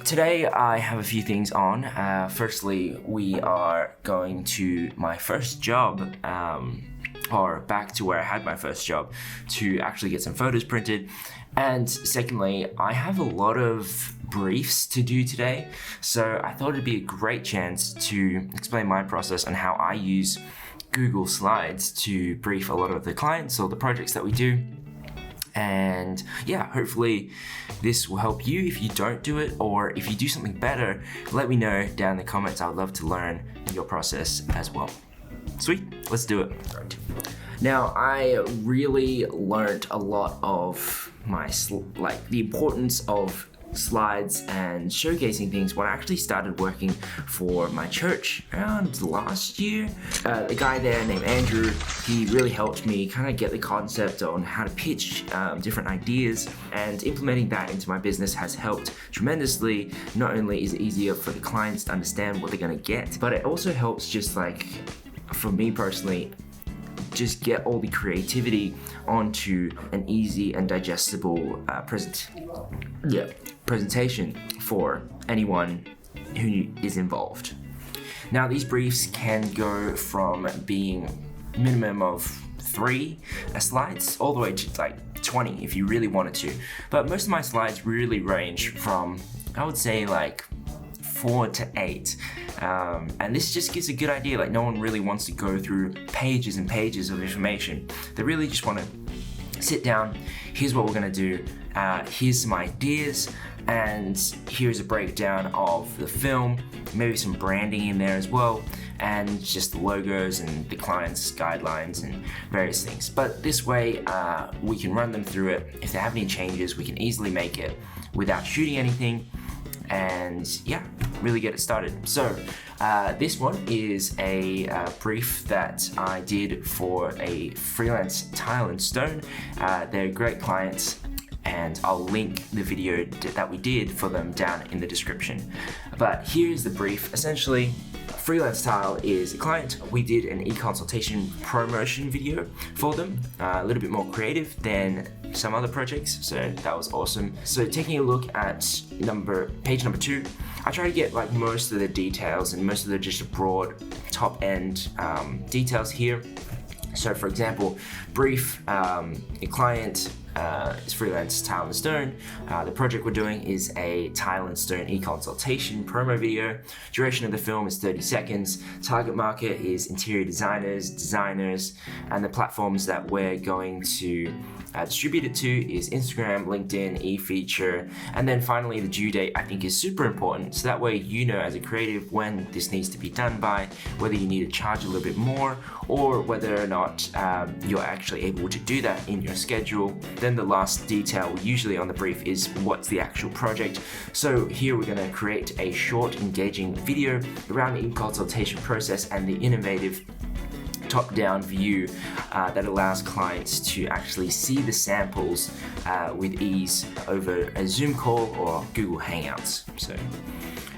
Today I have a few things on. Firstly, we are going to my first job, or back to where I had my first job, to actually get some photos printed. And secondly, I have a lot of briefs to do today, so I thought it'd be a great chance to explain my process and how I use Google Slides to brief a lot of the clients or the projects that we do. And yeah, hopefully this will help you if you don't do it, or if you do something better, let me know down in the comments. I would love to learn your process as well. Sweet, let's do it. Now, I really learned a lot of the importance of slides and showcasing things when I actually started working for my church around last year. The guy there named Andrew, he really helped me kind of get the concept on how to pitch different ideas, and implementing that into my business has helped tremendously. Not only is it easier for the clients to understand what they're going to get, but it also helps for me personally, just get all the creativity onto an easy and digestible presentation for anyone who is involved. Now, these briefs can go from being minimum of 3 slides all the way to 20 if you really wanted to. But most of my slides really range from, I would say, 4 to 8. And this just gives a good idea. No one really wants to go through pages and pages of information. They really just want to sit down. Here's what we're going to do. Here's some ideas, and here's a breakdown of the film, maybe some branding in there as well, and just the logos and the client's guidelines and various things. But this way, we can run them through it. If they have any changes, we can easily make it without shooting anything, and yeah, really get it started. So this one is a brief that I did for a freelance tile and stone. They're great clients, and I'll link the video that we did for them down in the description. But here's the brief. Essentially, Freelance Tile is a client. We did an e-consultation promotion video for them, a little bit more creative than some other projects, so that was awesome. So taking a look at page number 2, I try to get most of the details and most of the just broad top end details here. So for example, brief, a client is Freelance Tile and Stone. The project we're doing is a Tile and Stone e-consultation promo video. Duration of the film is 30 seconds. Target market is interior designers, and the platforms that we're going to distribute it to is Instagram, LinkedIn, eFeature, and then finally the due date I think is super important, so that way you know as a creative when this needs to be done by, whether you need to charge a little bit more, or whether or not you're actually able to do that in your schedule. Then the last detail usually on the brief is what's the actual project. So here we're going to create a short engaging video around the e-consultation process and the innovative top-down view that allows clients to actually see the samples with ease over a Zoom call or Google Hangouts. So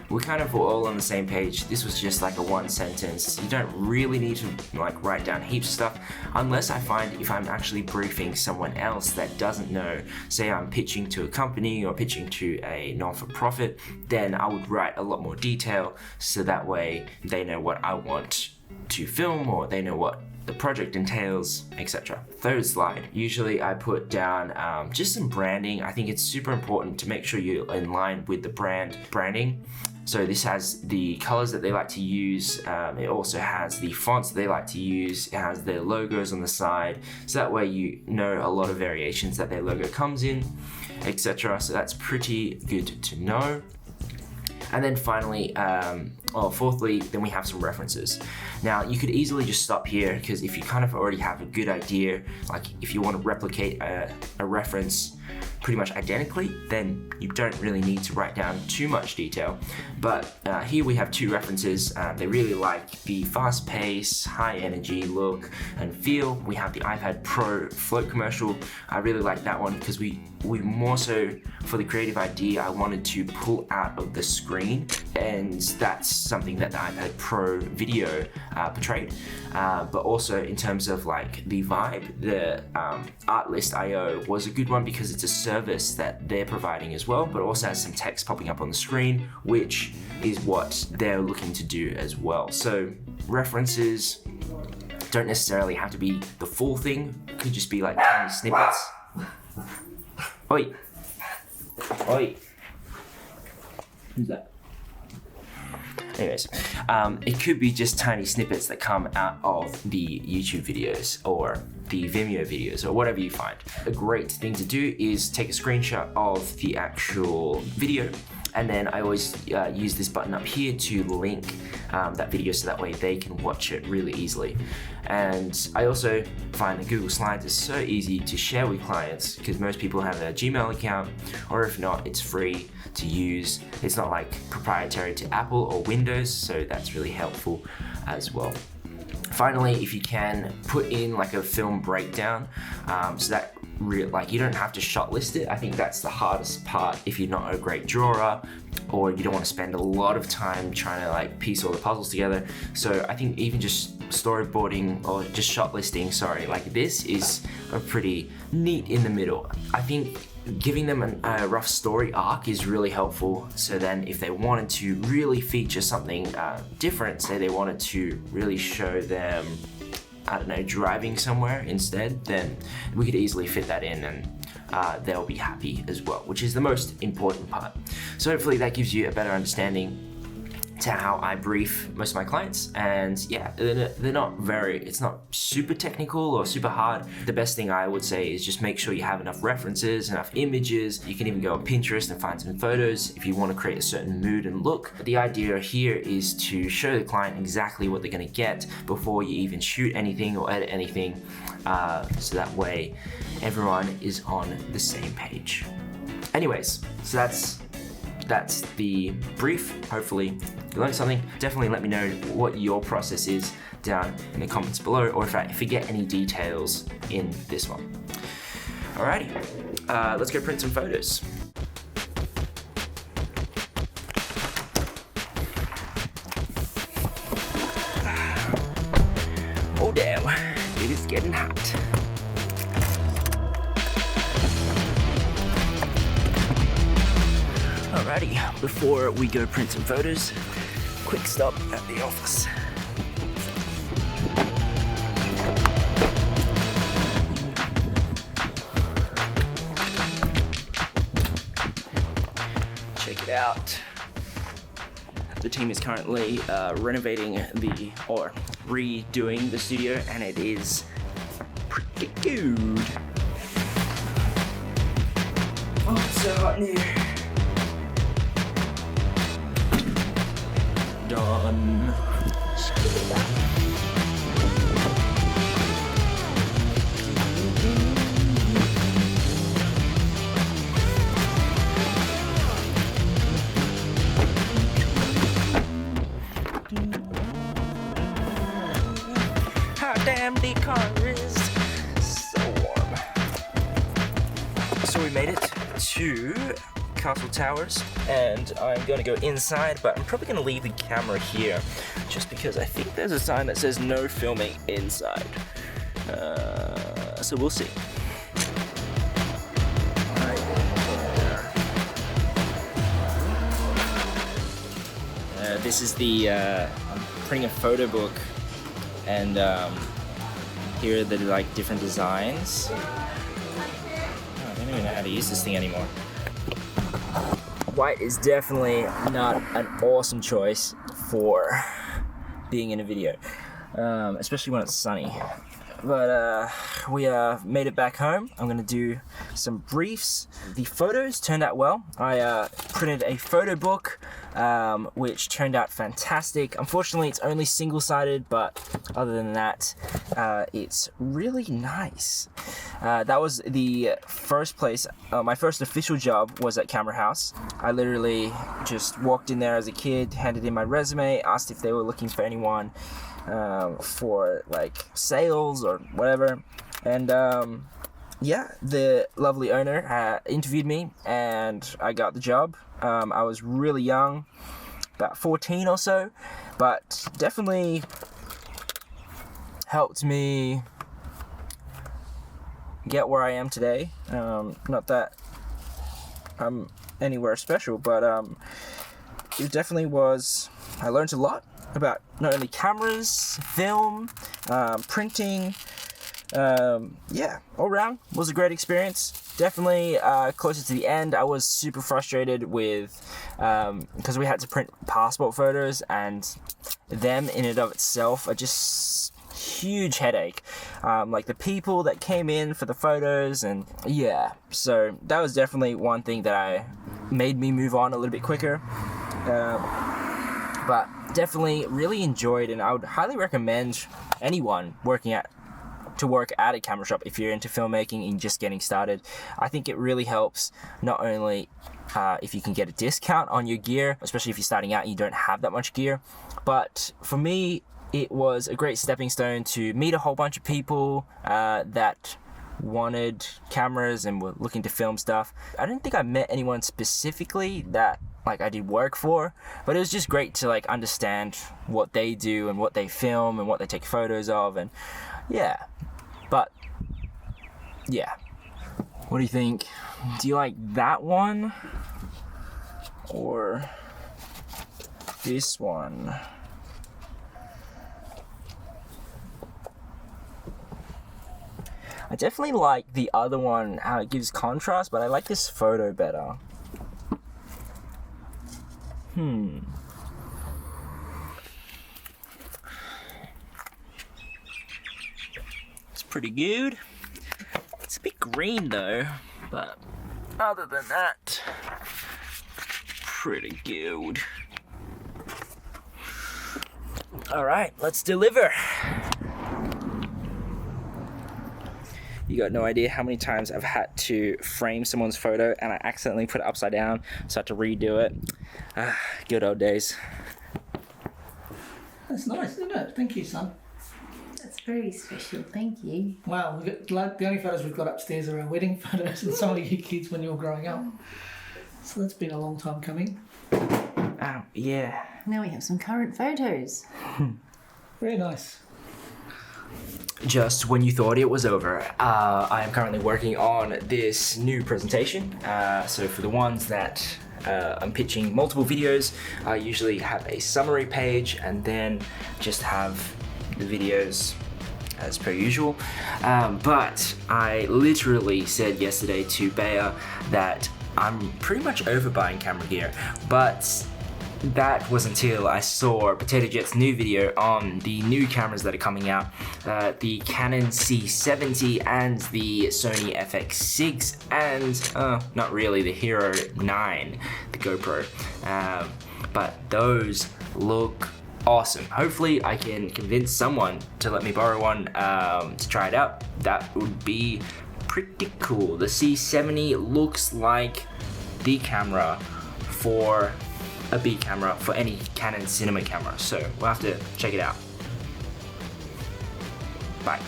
we're kind of all on the same page. This was just a one sentence. You don't really need to write down heaps of stuff, unless I find if I'm actually briefing someone else that doesn't know, say I'm pitching to a company or pitching to a non-for-profit, then I would write a lot more detail, so that way they know what I want to film, or they know what the project entails, etc. Third slide, usually I put down just some branding. I think it's super important to make sure you're in line with the branding. So this has the colors that they like to use. It also has the fonts that they like to use. It has their logos on the side, so that way you know a lot of variations that their logo comes in, etc. So that's pretty good to know. And then finally, fourthly, then we have some references. Now, you could easily just stop here, because if you kind of already have a good idea, if you want to replicate a reference pretty much identically, then you don't really need to write down too much detail. But here we have 2 references. They really like the fast pace, high energy look and feel. We have the iPad Pro float commercial. I really like that one because we more so, for the creative idea, I wanted to pull out of the screen and that's something that the iPad Pro Video portrayed. But also in terms of like the vibe, the Artlist.io was a good one because it's a service that they're providing as well, but also has some text popping up on the screen, which is what they're looking to do as well. So references don't necessarily have to be the full thing, could just be like tiny snippets. Oi! Oi! Who's that? Anyways, it could be just tiny snippets that come out of the YouTube videos or the Vimeo videos or whatever you find. A great thing to do is take a screenshot of the actual video, and then I always use this button up here to link that video so that way they can watch it really easily. And I also find that Google Slides is so easy to share with clients because most people have a Gmail account, or if not, it's free to use. It's not like proprietary to Apple or Windows, so that's really helpful as well. Finally, if you can put in like a film breakdown, so that like you don't have to shot list it. I think that's the hardest part if you're not a great drawer or you don't want to spend a lot of time trying to like piece all the puzzles together. So I think even just storyboarding or just shot listing, like this is a pretty neat in the middle. I think giving them a rough story arc is really helpful. So then if they wanted to really feature something different, say they wanted to really show them, I don't know, driving somewhere instead, then we could easily fit that in and they'll be happy as well, which is the most important part. So hopefully that gives you a better understanding to how I brief most of my clients. And yeah, they're not it's not super technical or super hard. The best thing I would say is just make sure you have enough references, enough images. You can even go on Pinterest and find some photos if you want to create a certain mood and look. But the idea here is to show the client exactly what they're going to get before you even shoot anything or edit anything, so that way everyone is on the same page. Anyways, so that's the brief. Hopefully you learned something. Definitely let me know what your process is down in the comments below, or if you get any details in this one. Alrighty, let's go print some photos. Oh damn, it is getting hot. Alrighty, before we go print some photos, quick stop at the office. Check it out. The team is currently renovating or redoing the studio, and it is pretty good. Oh, it's so hot in here. Done. How damn the car is so warm. So we made it to Castle Towers, and I'm going to go inside, but I'm probably going to leave the camera here just because I think there's a sign that says no filming inside, so we'll see. This is I'm printing a photo book, and here are the like different designs. Oh, I don't even know how to use this thing anymore. White is definitely not an awesome choice for being in a video, especially when it's sunny. But we made it back home. I'm gonna do some briefs. The photos turned out well. I printed a photo book, which turned out fantastic. Unfortunately, it's only single-sided, but other than that, it's really nice. That was the first place. My first official job was at Camera House. I literally just walked in there as a kid, handed in my resume, asked if they were looking for anyone for like sales or whatever, and yeah, the lovely owner interviewed me and I got the job. I was really young about 14 or so, but definitely helped me get where I am today. Not that I'm anywhere special, but it definitely was. I learned a lot about not only cameras, film, printing. All around was a great experience. Definitely closer to the end, I was super frustrated with because we had to print passport photos, and them in and of itself are just huge headache. Like the people that came in for the photos, and so that was definitely one thing that made me move on a little bit quicker. But definitely really enjoyed, and I would highly recommend anyone to work at a camera shop if you're into filmmaking and just getting started. I think it really helps, not only if you can get a discount on your gear, especially if you're starting out and you don't have that much gear, but for me, it was a great stepping stone to meet a whole bunch of people that wanted cameras and were looking to film stuff. I don't think I met anyone specifically that I did work for, but it was just great to understand what they do and what they film and what they take photos of, and what do you think? Do you like that one or this one? I definitely like the other one, how it gives contrast, but I like this photo better. It's pretty good. It's a bit green though, but other than that, pretty good. Alright, let's deliver. You got no idea how many times I've had to frame someone's photo and I accidentally put it upside down, so I had to redo it. Good old days. That's nice, isn't it? Thank you, son. That's very special, thank you. Wow, the only photos we've got upstairs are our wedding photos and some of you kids when you were growing up. So that's been a long time coming. Yeah. Now we have some current photos. Very nice. Just when you thought it was over, I am currently working on this new presentation. So for the ones that I'm pitching multiple videos, I usually have a summary page and then just have the videos as per usual. But I literally said yesterday to Bayer that I'm pretty much over buying camera gear, but that was until I saw Potato Jet's new video on the new cameras that are coming out, the Canon C70 and the Sony FX6 and not really the Hero 9, the GoPro, but those look awesome. Hopefully I can convince someone to let me borrow one to try it out. That would be pretty cool. The C70 looks like the camera for a B camera for any Canon cinema camera, so we'll have to check it out. Bye.